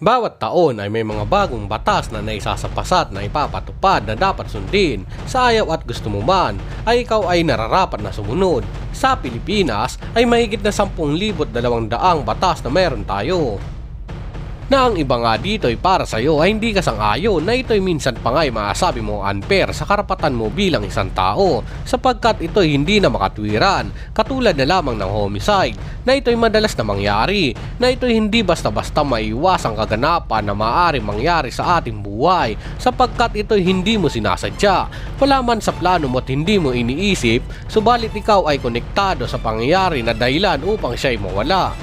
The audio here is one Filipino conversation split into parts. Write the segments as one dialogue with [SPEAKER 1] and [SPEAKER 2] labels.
[SPEAKER 1] Bawat taon ay may mga bagong batas na naisasapasat na ipapatupad na dapat sundin. Sa ayaw at gusto mo man, ay ikaw ay nararapat na sumunod. Sa Pilipinas ay mahigit na 10,200 batas na meron tayo. Na ang iba nga dito ay para sa iyo ay hindi ka sang-ayon na ito'y minsan pa nga ay maasabi mo unfair sa karapatan mo bilang isang tao sapagkat ito'y hindi na makatwiran katulad na lamang ng homicide na ito'y madalas na mangyari na ito'y hindi basta-basta maiiwasang kaganapan na maaari mangyari sa ating buhay sapagkat ito'y hindi mo sinasadya, wala man sa plano mo at hindi mo iniisip subalit ikaw ay konektado sa pangyayari na dahilan upang siya'y mawala.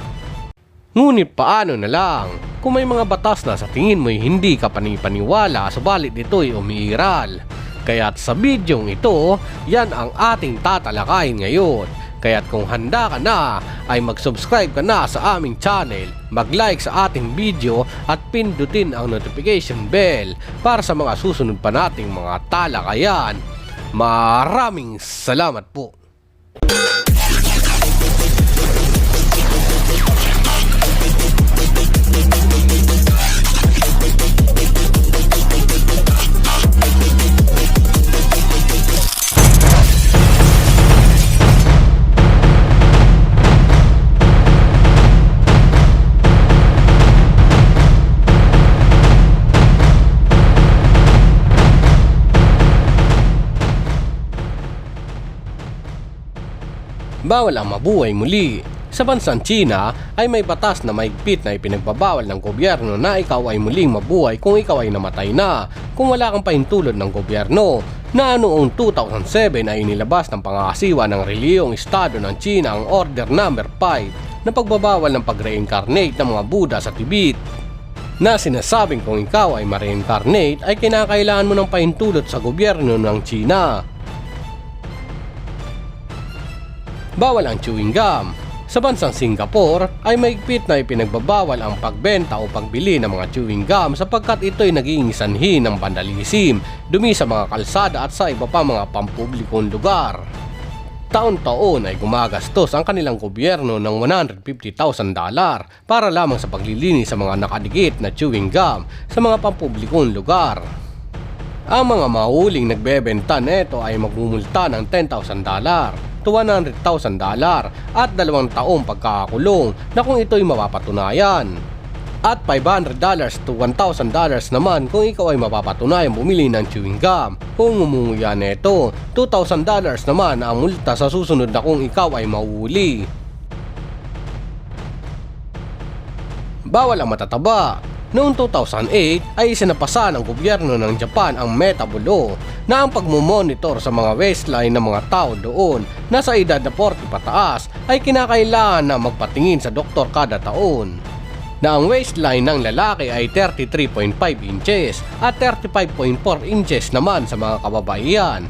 [SPEAKER 1] Ngunit paano na lang kung may mga batas na sa tingin mo'y hindi ka panipaniwala subalit ito'y umiiral? Kaya't sa bidyong ito, yan ang ating tatalakayin ngayon. Kaya't kung handa ka na, ay mag-subscribe ka na sa aming channel, mag-like sa ating video at pindutin ang notification bell para sa mga susunod pa nating mga talakayan. Maraming salamat po! Bawal ang mabuhay muli. Sa bansang China ay may batas na mahigpit na ipinagbabawal ng gobyerno na ikaw ay muling mabuhay kung ikaw ay namatay na kung wala kang pahintulot ng gobyerno na noong 2007 ay inilabas ng pangangasiwa ng relihiyong estado ng China ang Order No. 5 na pagbabawal ng pag-reincarnate ng mga Buddha sa Tibet na sinasabing kung ikaw ay ma-reincarnate ay kinakailangan mo ng pahintulot sa gobyerno ng China. Bawal ang chewing gum. Sa bansang Singapore ay mahigpit na ipinagbabawal ang pagbenta o pagbili ng mga chewing gum sapagkat ito'y naging sanhi ng vandalism, dumi sa mga kalsada at sa iba pa mga pampublikong lugar. Taon-taon ay gumagastos ang kanilang gobyerno ng $150,000 para lamang sa paglilinis sa mga nakadikit na chewing gum sa mga pampublikong lugar. Ang mga mahuling nagbebenta neto ay magmumulta ng $10,000 to $100,000 at 2 taong pagkakakulong na kung ito'y mapapatunayan. At $500 to $1,000 naman kung ikaw ay mapapatunayang bumili ng chewing gum. Kung umunguya neto, $2,000 naman ang multa sa susunod na kung ikaw ay mauuli. Bawal ang matataba. Noong 2008 ay isinapasa ng gobyerno ng Japan ang Metabol Law na ang pagmumonitor sa mga waistline ng mga tao doon na sa edad na 40 pataas ay kinakailangan na magpatingin sa doktor kada taon. Na ang waistline ng lalaki ay 33.5 inches at 35.4 inches naman sa mga kababaihan.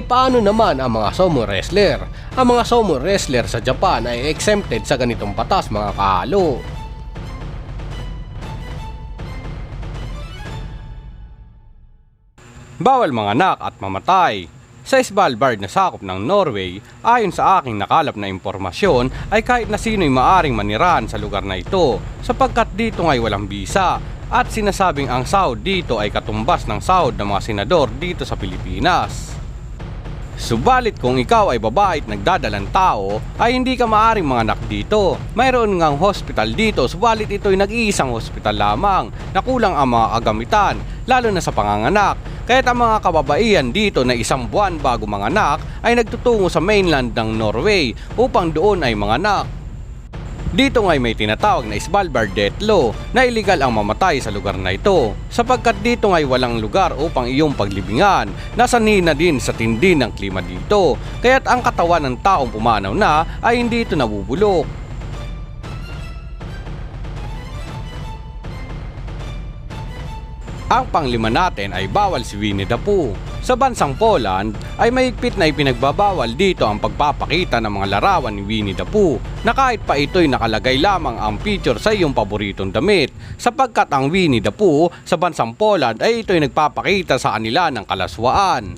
[SPEAKER 1] Paano naman ang mga sumo wrestler? Ang mga sumo wrestler sa Japan ay exempted sa ganitong batas mga kahalo. Bawal manganak at mamatay. Sa Svalbard na sakop ng Norway, ayon sa aking nakalap na impormasyon ay kahit na sino'y maaring manirahan sa lugar na ito sapagkat dito nga'y walang bisa at sinasabing ang sahod dito ay katumbas ng sahod ng mga senador dito sa Pilipinas. Subalit kung ikaw ay babae at nagdadalang tao ay hindi ka maaaring manganak dito. Mayroon ngang hospital dito subalit ito'y nag-iisang hospital lamang na kulang ang mga kagamitan lalo na sa panganganak. Kaya't ang mga kababaihan dito na 1 buwan bago manganak ay nagtutungo sa mainland ng Norway upang doon ay manganak. Dito nga'y may tinatawag na Svalbard Death Law na iligal ang mamatay sa lugar na ito sapagkat dito nga'y walang lugar upang iyong paglibingan. Nasanhi na din sa tindi ng klima dito kaya't ang katawan ng taong pumanaw na ay hindi ito nabubulok. Ang panglima natin ay bawal si Winnie the Pooh. Sa bansang Poland ay mahigpit na ipinagbabawal dito ang pagpapakita ng mga larawan ni Winnie the Pooh na kahit pa ito'y nakalagay lamang ang picture sa iyong paboritong damit sapagkat ang Winnie the Pooh sa bansang Poland ay ito'y nagpapakita sa kanila ng kalaswaan.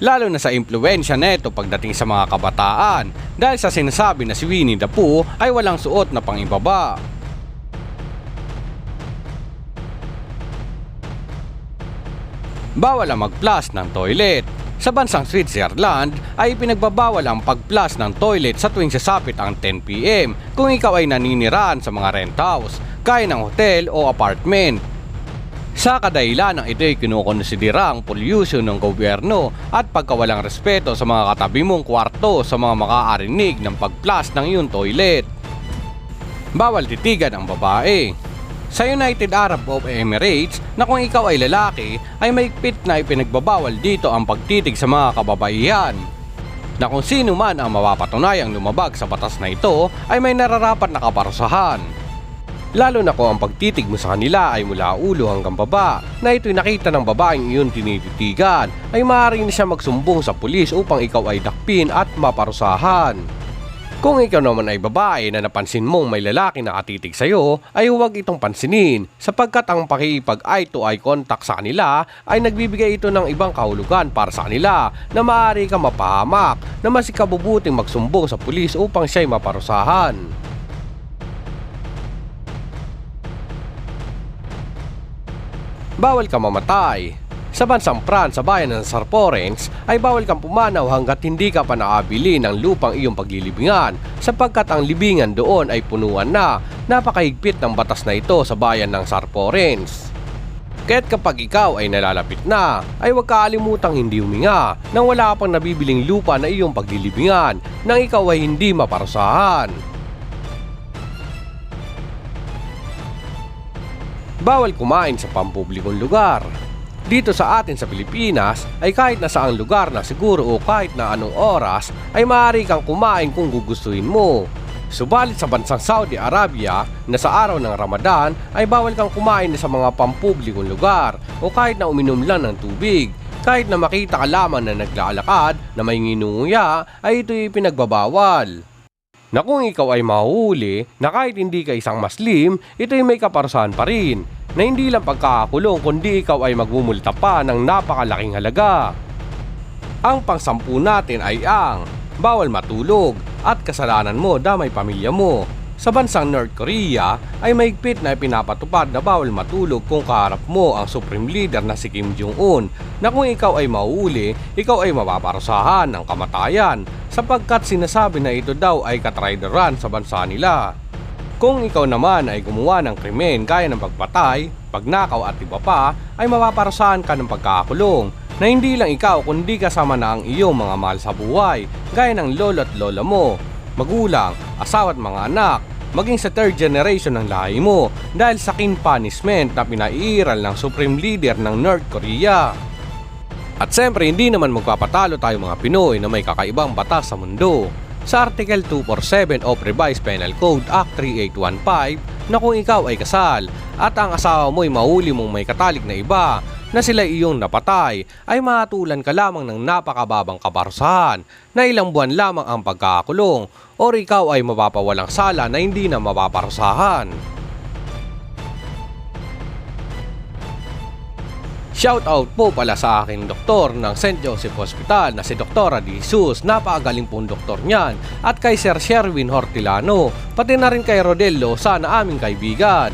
[SPEAKER 1] lalo na sa impluwensya neto pagdating sa mga kabataan dahil sa sinasabi na si Winnie the Pooh ay walang suot na pangibaba. Bawal ang mag-flush ng toilet. Sa bansang Switzerland ay pinagbabawal ang pag-flush ng toilet sa tuwing sasapit ang 10 PM kung ikaw ay naninirahan sa mga rent house, gaya ng hotel o apartment. Sa kadahilan ng ito'y kinukonsidera ang pollution ng gobyerno at pagkawalang respeto sa mga katabi mong kwarto sa mga makaarinig ng pag-flush ng iyong toilet. Bawal titigan ang babae. Sa United Arab Emirates na kung ikaw ay lalaki ay mahigpit na ipinagbabawal dito ang pagtitig sa mga kababaihan. Na kung sino man ang mapapatunayang lumabag sa batas na ito ay may nararapat na kaparusahan. Lalo na kung ang pagtitig mo sa kanila ay mula ulo hanggang baba na ito'y nakita ng babaeng iyon tinititigan ay maaaring na siya magsumbong sa pulis upang ikaw ay dakpin at maparusahan. Kung ikaw naman ay babae na napansin mong may lalaki na katitig sa'yo ay huwag itong pansinin sapagkat ang pakikipag eye to eye contact sa kanila ay nagbibigay ito ng ibang kahulugan para sa kanila na maaari kang mapahamak na mas ikabubuting magsumbong sa pulis upang siya'y maparusahan. Bawal kang mamatay. Sa bansang France sa bayan ng Sarporens ay bawal kang pumanaw hanggat hindi ka pa nakabili ng lupang iyong paglilibingan sapagkat ang libingan doon ay punuan na. Napakahigpit ng batas na ito sa bayan ng Sarporens. Kaya't kapag ikaw ay nalalapit na, ay huwag kaalimutang hindi huminga nang wala pang nabibiling lupa na iyong paglilibingan nang ikaw ay hindi maparusahan. Bawal kumain sa pampublikong lugar. Dito sa atin sa Pilipinas ay kahit na saang lugar na siguro o kahit na anong oras ay maaari kang kumain kung gugustuhin mo. Subalit sa bansang Saudi Arabia na sa araw ng Ramadan ay bawal kang kumain sa mga pampublikong lugar o kahit na uminom lang ng tubig. Kahit na makita ka lamang na naglalakad na may nginunguya ay ito'y pinagbabawal. Na kung ikaw ay mahuhuli na kahit hindi ka isang Muslim, ito'y may kaparusahan pa rin na hindi lang pagkakakulong kundi ikaw ay magmumulta pa ng napakalaking halaga. Ang pang-10 natin ay ang bawal matulog at kasalanan mo damay pamilya mo. Sa bansang North Korea ay mahigpit na ipinapatupad na bawal matulog kung kaharap mo ang Supreme Leader na si Kim Jong-un na kung ikaw ay mahuhuli, ikaw ay mapaparusahan ng kamatayan sapagkat sinasabi na ito daw ay katraideran sa bansa nila. Kung ikaw naman ay gumawa ng krimen gaya ng pagpatay, pagnakaw at iba pa, ay mapaparusahan ka ng pagkakakulong na hindi lang ikaw kundi kasama na ang iyong mga mahal sa buhay gaya ng lolo at lola mo, magulang, asawa at mga anak, maging sa third generation ng lahi mo dahil sa king punishment na pinaiiral ng Supreme Leader ng North Korea. At siyempre hindi naman magpapatalo tayo mga Pinoy na may kakaibang batas sa mundo. Sa Article 247 of Revised Penal Code Act 3815 na kung ikaw ay kasal at ang asawa mo ay mahuli mong may katalik na iba na sila iyong napatay ay mahatulan ka lamang ng napakababang kaparusahan na ilang buwan lamang ang pagkakakulong o ikaw ay mapapawalang sala na hindi na mapaparusahan. Shoutout po pala sa aking doktor ng St. Joseph Hospital na si Dr. De Jesus, napakagaling pong doktor niyan, at kay Sir Sherwin Hortilano, pati na rin kay Rodello sana aming kaibigan.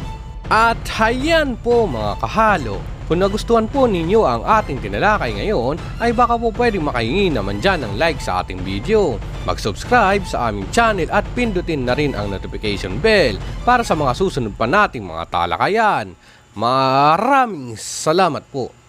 [SPEAKER 1] At hayan po mga kahalo, kung nagustuhan po ninyo ang ating tinalakay ngayon ay baka po pwedeng makahingi naman dyan ng like sa ating video. Mag-subscribe sa aming channel at pindutin na rin ang notification bell para sa mga susunod pa nating mga talakayan. Maraming salamat po.